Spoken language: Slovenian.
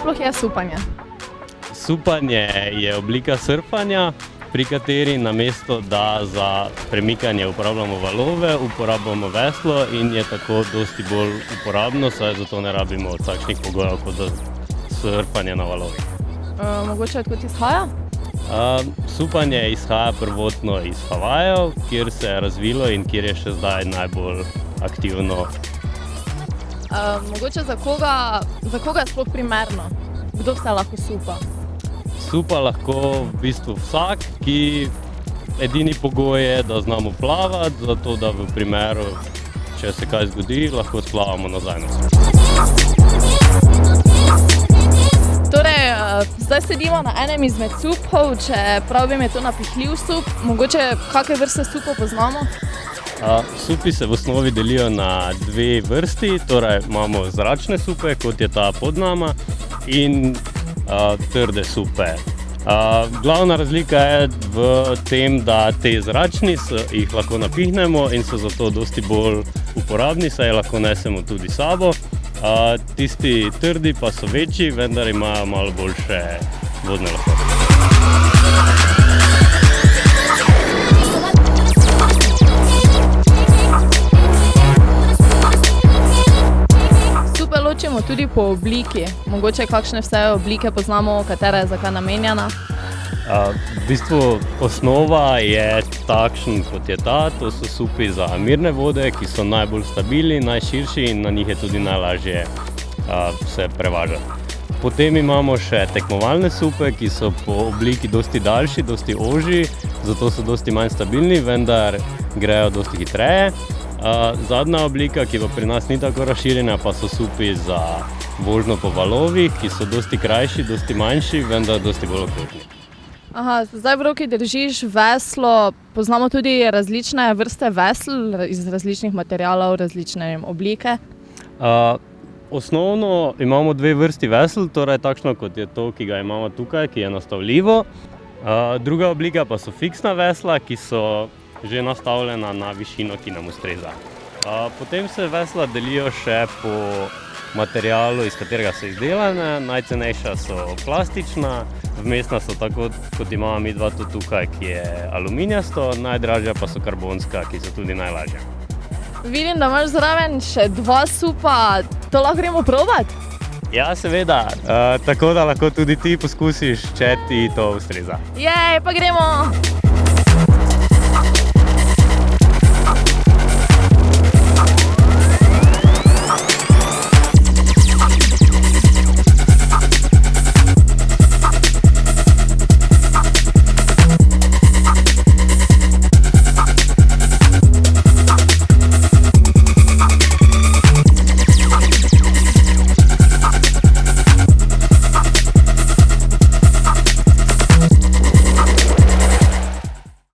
sploh je supanje? Supanje je oblika surfanja, pri kateri namesto da za premikanje uporabljamo valove, uporabljamo veslo in je tako dosti bolj uporabno, saj zato ne rabimo takšnih pogojev kot za surfanje na valovih. Mogoče odkot izhaja? Supanje izhaja prvotno iz Havajev, kjer se je razvilo in kjer je še zdaj najbolj aktivno. Mogoče za koga je sploh primerno? Kdo vse lahko supa? Supa lahko v bistvu vsak, ki edini pogoj je, da znamo plavati, zato da v primeru, če se kaj zgodi, lahko splavamo nazaj na sup. Torej, zdaj sedimo na enem izmed supov, če pravim je to napihljiv sup, mogoče kakšne vrste supov poznamo? Supi se v osnovi delijo na dve vrsti, torej imamo zračne supe, kot je ta pod nama, in trde supe. Glavna razlika je v tem, da te zračni jih lahko napihnemo in so zato dosti bolj uporabni, saj lahko nesemo tudi s sabo. Tisti trdi pa so večji, vendar imajo malo boljše vodne lahkote. Supe ločimo tudi po obliki. Mogoče kakšne vse oblike poznamo, katera je za kaj namenjena? V bistvu osnova je takšen, kot je ta. To so supi za mirne vode, ki so najbolj stabilni, najširši in na njih je tudi najlažje se prevažati. Potem imamo še tekmovalne supe, ki so po obliki dosti daljši, dosti ožji, zato so dosti manj stabilni, vendar grejo dosti hitreje. Zadnja oblika, ki pa pri nas ni tako razširjena, pa so supi za vožnjo po valovih, ki so dosti krajši, dosti manjši, vendar dosti bolj okretni. Zdaj v roki držiš veslo, poznamo tudi različne vrste vesel iz različnih materialov, različne oblike. Osnovno imamo dve vrsti vesel, torej takšno kot je to, ki ga imamo tukaj, ki je nastavljivo. Druga oblika pa so fiksna vesla, ki so že nastavljena na višino, ki nam ustreza. Potem se vesla delijo še po materialu, iz katerega so izdelane. Najcenejša so plastična, vmesna so tako, kot imamo mi dva to tukaj, ki je aluminijasto, najdražja pa so karbonska, ki so tudi najlažja. Vidim, da imaš zraven še dva supa, to lahko gremo probat? Ja, seveda, tako da lahko tudi ti poskusiš, če ti to ustreza. Jej, pa gremo!